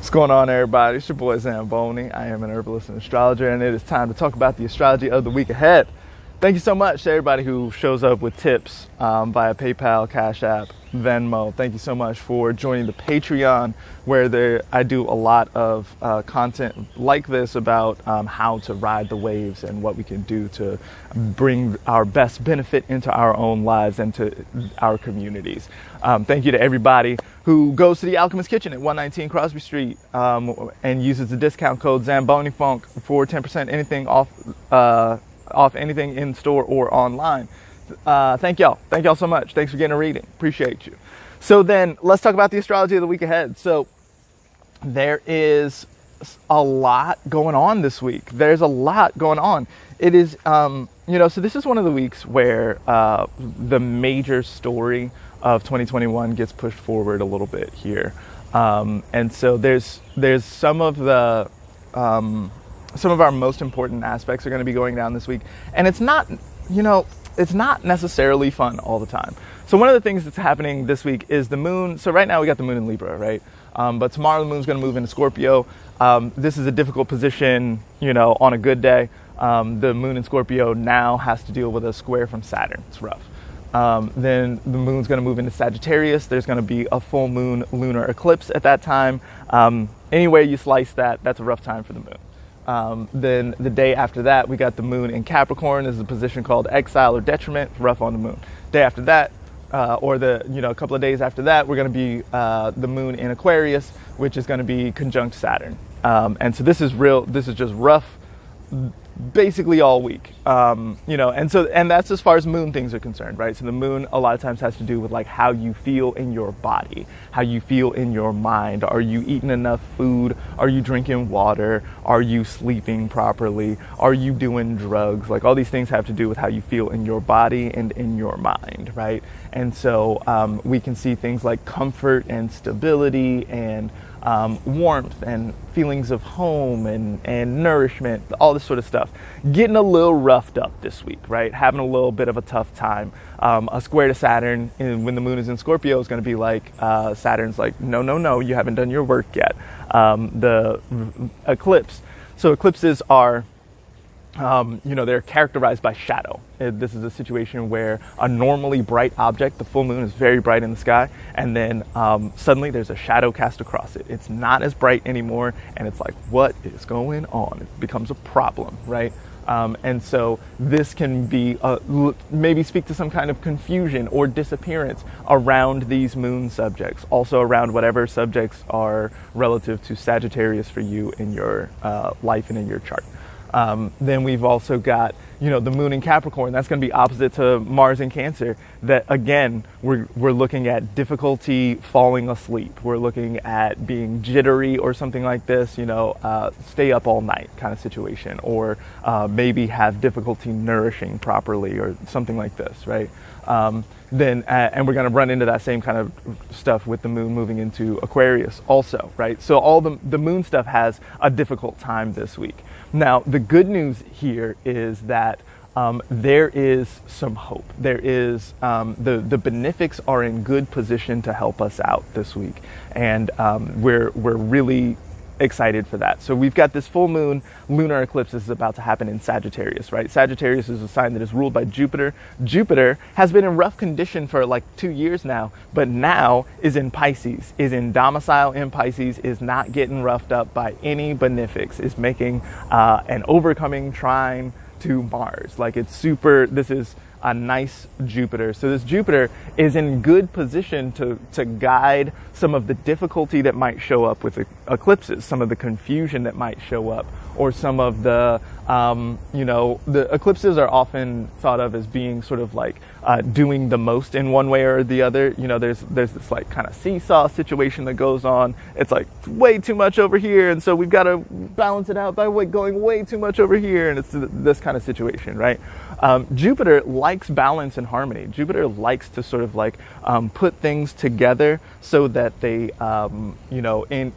What's going on, everybody? It's your boy Zamboni. I am an herbalist and astrologer, and it is time to talk about the astrology of the week ahead. Thank you so much to everybody who shows up with tips via PayPal, Cash App, Venmo. Thank you so much for joining the Patreon, where I do a lot of content like this about how to ride the waves and what we can do to bring our best benefit into our own lives and to our communities. Thank you to everybody who goes to the Alchemist Kitchen at 119 Crosby Street and uses the discount code ZamboniFunk for 10% anything off anything in store or online. Thank y'all so much. Thanks for getting a reading. Appreciate you. So then let's talk about the astrology of the week ahead. So there is a lot going on this week. There's a lot going on. It is, so this is one of the weeks where the major story of 2021 gets pushed forward a little bit here. And so there's some of our most important aspects are going to be going down this week. And it's not necessarily fun all the time. So one of the things that's happening this week is the moon. So right now we got the moon in Libra, right? But tomorrow the moon's going to move into Scorpio. This is a difficult position, on a good day. The moon in Scorpio now has to deal with a square from Saturn. It's rough. Then the moon's going to move into Sagittarius. There's going to be a full moon lunar eclipse at that time. Any way you slice that, that's a rough time for the moon. Then the day after that, we got the moon in Capricorn. This is a position called exile or detriment, rough on the moon. Day after that, a couple of days after that, we're going to be the moon in Aquarius, which is going to be conjunct Saturn. And so this is just rough, basically all week, and that's as far as moon things are concerned, right? So the moon a lot of times has to do with like how you feel in your body, how you feel in your mind. Are you eating enough food? Are you drinking water? Are you sleeping properly? Are you doing drugs? Like all these things have to do with how you feel in your body and in your mind, right? And so we can see things like comfort and stability and warmth and feelings of home and nourishment, all this sort of stuff. Getting a little roughed up this week, right? Having a little bit of a tough time. A square to Saturn when the moon is in Scorpio is going to be like, Saturn's like, no, you haven't done your work yet. The eclipse. So eclipses are, they're characterized by shadow. This is a situation where a normally bright object, the full moon is very bright in the sky, and then suddenly there's a shadow cast across it. It's not as bright anymore, and it's like, what is going on? It becomes a problem, right? And so this can be maybe speak to some kind of confusion or disappearance around these moon subjects, also around whatever subjects are relative to Sagittarius for you in your life and in your chart. Then we've also got, the moon in Capricorn. That's going to be opposite to Mars in Cancer. That again, we're looking at difficulty falling asleep. We're looking at being jittery or something like this, stay up all night kind of situation, or maybe have difficulty nourishing properly or something like this, right? And we're going to run into that same kind of stuff with the moon moving into Aquarius also, right? So all the moon stuff has a difficult time this week. Now, the good news here is that there is some hope. There is the benefics are in good position to help us out this week, and we're really excited for that. So we've got this full moon lunar eclipse. This is about to happen in Sagittarius, right? Sagittarius is a sign that is ruled by Jupiter. Jupiter has been in rough condition for like 2 years now, but now is in Pisces, is in domicile in Pisces, is not getting roughed up by any benefics, is making an overcoming trine to Mars. Like this is a nice Jupiter. So this Jupiter is in good position to guide some of the difficulty that might show up with eclipses, some of the confusion that might show up, or some of the, the eclipses are often thought of as being sort of like doing the most in one way or the other. There's this like kind of seesaw situation that goes on. It's like way too much over here, and so we've got to balance it out by going way too much over here, and it's this kind of situation, right? Jupiter likes balance and harmony. Jupiter likes to sort of like put things together so that they,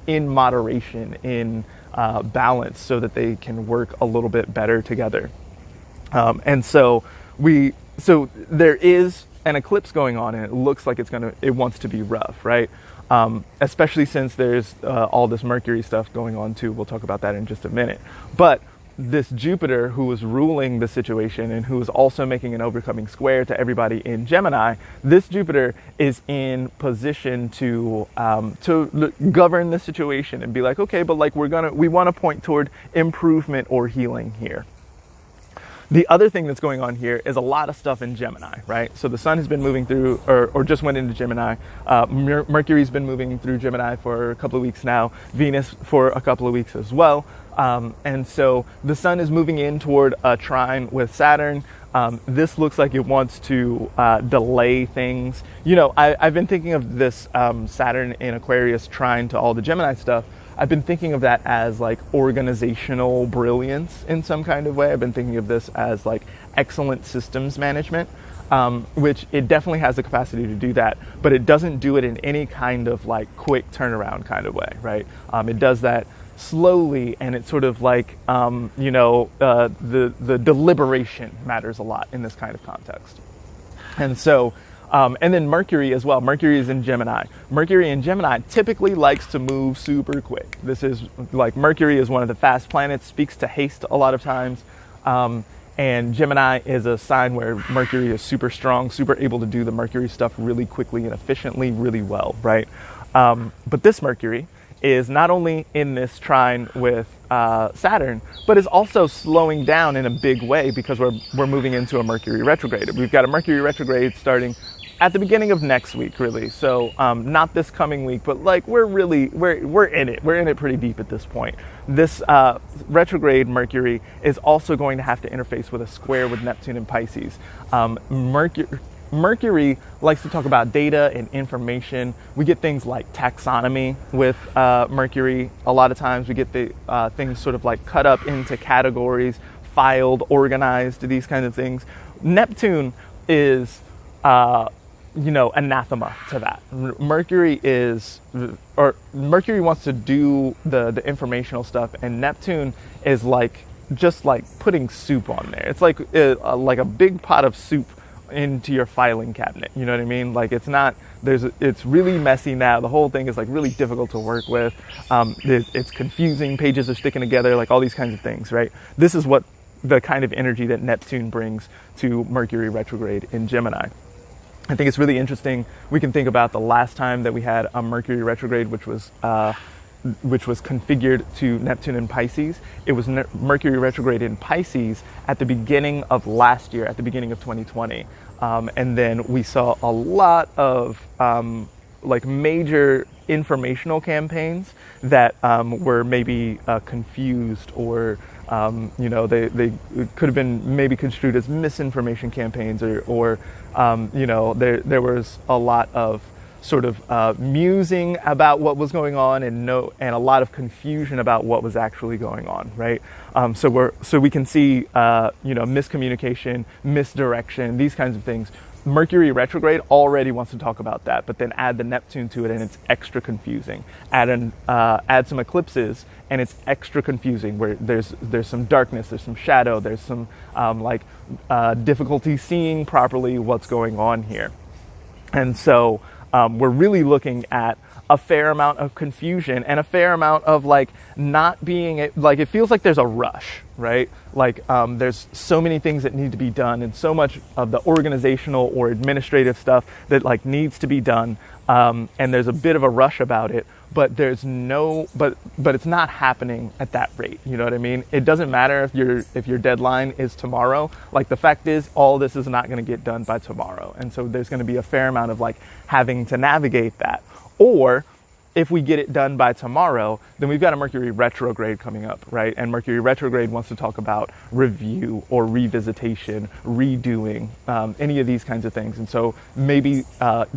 in moderation, in balance, so that they can work a little bit better together. And so there is an eclipse going on, and it looks like it wants to be rough, right? especially since there's all this Mercury stuff going on too. We'll talk about that in just a minute. But this Jupiter, who was ruling the situation and who was also making an overcoming square to everybody in Gemini, this Jupiter is in position to govern the situation and be like, okay, but like we want to point toward improvement or healing here. The other thing that's going on here is a lot of stuff in Gemini, right? So the sun has been moving through, or just went into Gemini. Mercury's been moving through Gemini for a couple of weeks now. Venus for a couple of weeks as well. And so the sun is moving in toward a trine with Saturn. This looks like it wants to delay things. You know, I've been thinking of this Saturn in Aquarius trine to all the Gemini stuff. I've been thinking of that as like organizational brilliance in some kind of way. I've been thinking of this as like excellent systems management, which it definitely has the capacity to do that, but it doesn't do it in any kind of like quick turnaround kind of way, right? It does that slowly, and it's sort of like, the deliberation matters a lot in this kind of context. And so, and then Mercury as well. Mercury is in Gemini. Mercury in Gemini typically likes to move super quick. This is like, Mercury is one of the fast planets, speaks to haste a lot of times. And Gemini is a sign where Mercury is super strong, super able to do the Mercury stuff really quickly and efficiently, really well, right? But this Mercury is not only in this trine with Saturn, but is also slowing down in a big way because we're moving into a Mercury retrograde. We've got a Mercury retrograde starting at the beginning of next week, really. So not this coming week, but like we're in it. We're in it pretty deep at this point. This retrograde Mercury is also going to have to interface with a square with Neptune and Pisces. Mercury likes to talk about data and information. We get things like taxonomy with Mercury. A lot of times we get the things sort of like cut up into categories, filed, organized, these kinds of things. Neptune is anathema to that. Mercury wants to do the informational stuff, and Neptune is like just like putting soup on there. It's like a big pot of soup into your filing cabinet. You know what I mean? Like it's really messy now. The whole thing is like really difficult to work with. It's confusing. Pages are sticking together, like all these kinds of things, right? This is what the kind of energy that Neptune brings to Mercury retrograde in Gemini. I think it's really interesting. We can think about the last time that we had a Mercury retrograde, which was configured to Neptune and Pisces. It was Mercury retrograde in Pisces at the beginning of last year, at the beginning of 2020. And then we saw a lot of major informational campaigns that were maybe confused, or they could have been maybe construed as misinformation campaigns, or there was a lot of sort of musing about what was going on and a lot of confusion about what was actually going on, right? So we can see miscommunication, misdirection, these kinds of things. Mercury retrograde already wants to talk about that, but then add the Neptune to it and it's extra confusing. Add some eclipses and it's extra confusing, where there's some darkness, there's some shadow, there's some difficulty seeing properly what's going on here. And so we're really looking at a fair amount of confusion and a fair amount of not being, it feels like there's a rush, right? There's so many things that need to be done and so much of the organizational or administrative stuff that needs to be done. And there's a bit of a rush about it, but but it's not happening at that rate. You know what I mean? It doesn't matter if your deadline is tomorrow. The fact is, all this is not going to get done by tomorrow. And so there's going to be a fair amount of having to navigate that. Or if we get it done by tomorrow, then we've got a Mercury retrograde coming up, right? And Mercury retrograde wants to talk about review or revisitation, redoing, any of these kinds of things. And so maybe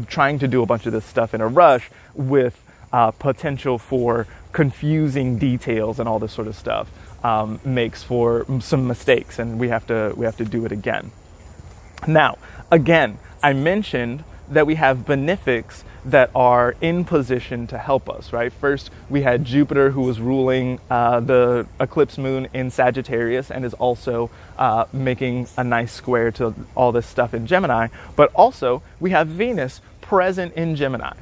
trying to do a bunch of this stuff in a rush with potential for confusing details and all this sort of stuff makes for some mistakes, and we have to do it again. Now, again, I mentioned that we have benefics that are in position to help us, right? First, we had Jupiter, who was ruling the eclipse moon in Sagittarius and is also making a nice square to all this stuff in Gemini. But also, we have Venus present in Gemini.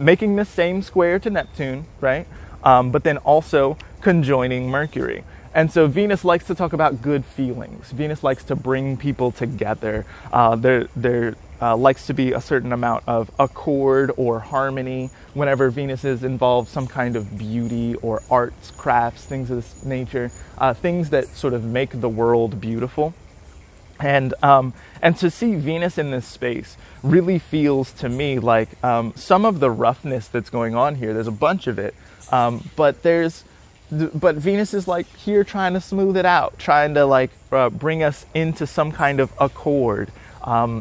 making the same square to Neptune, right? But then also conjoining Mercury. And so Venus likes to talk about good feelings. Venus likes to bring people together. There likes to be a certain amount of accord or harmony whenever Venus is involved, some kind of beauty or arts, crafts, things of this nature, things that sort of make the world beautiful. And to see Venus in this space really feels to me like some of the roughness that's going on here. There's a bunch of it, but Venus is like here trying to smooth it out, trying to like bring us into some kind of accord.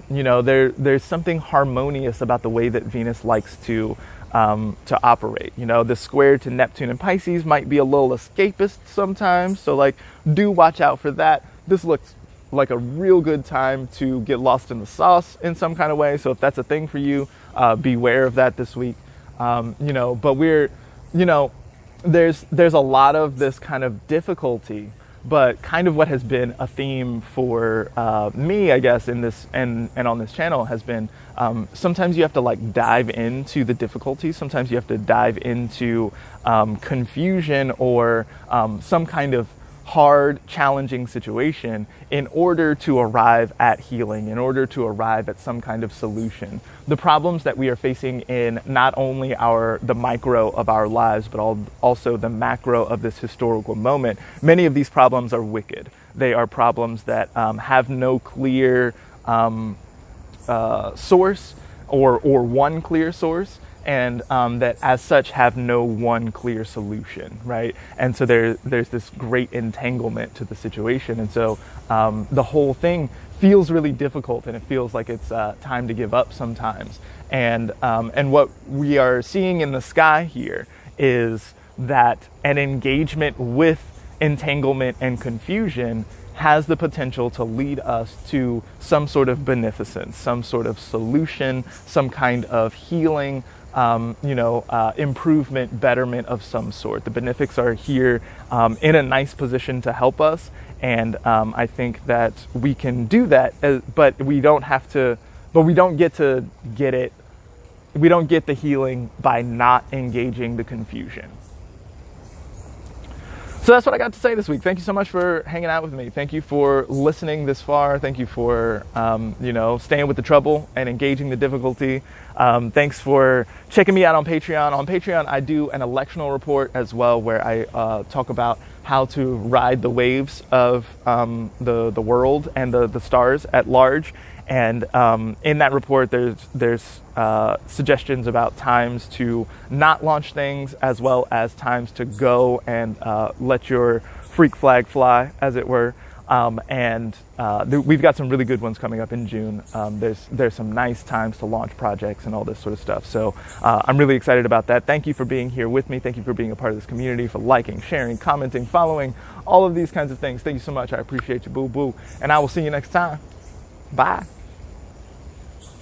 There's something harmonious about the way that Venus likes to operate. The square to Neptune and Pisces might be a little escapist sometimes, so like do watch out for that. This looks like a real good time to get lost in the sauce in some kind of way. So if that's a thing for you, beware of that this week. But we're, there's a lot of this kind of difficulty, but kind of what has been a theme for me, I guess, in this and on this channel has been sometimes you have to like dive into the difficulty. Sometimes you have to dive into confusion or some kind of hard, challenging situation in order to arrive at healing, in order to arrive at some kind of solution. The problems that we are facing in not only the micro of our lives, but also the macro of this historical moment, many of these problems are wicked. They are problems that have no clear source or one clear source, and that as such have no one clear solution, right? And so there's this great entanglement to the situation. And so the whole thing feels really difficult, and it feels like it's time to give up sometimes. And what we are seeing in the sky here is that an engagement with entanglement and confusion has the potential to lead us to some sort of beneficence, some sort of solution, some kind of healing, improvement, betterment of some sort. The benefics are here in a nice position to help us, and I think that we can do that, but we don't have to. But we don't get to get it. We don't get the healing by not engaging the confusion. So that's what I got to say this week. Thank you so much for hanging out with me. Thank you for listening this far. Thank you for, staying with the trouble and engaging the difficulty. Thanks for checking me out on Patreon. On Patreon, I do an electional report as well, where I talk about how to ride the waves of the world and the stars at large. And in that report, there's suggestions about times to not launch things, as well as times to go and let your freak flag fly, as it were. We've got some really good ones coming up in June. There's some nice times to launch projects and all this sort of stuff. So I'm really excited about that. Thank you for being here with me. Thank you for being a part of this community, for liking, sharing, commenting, following, all of these kinds of things. Thank you so much. I appreciate you. Boo boo. And I will see you next time. Bye.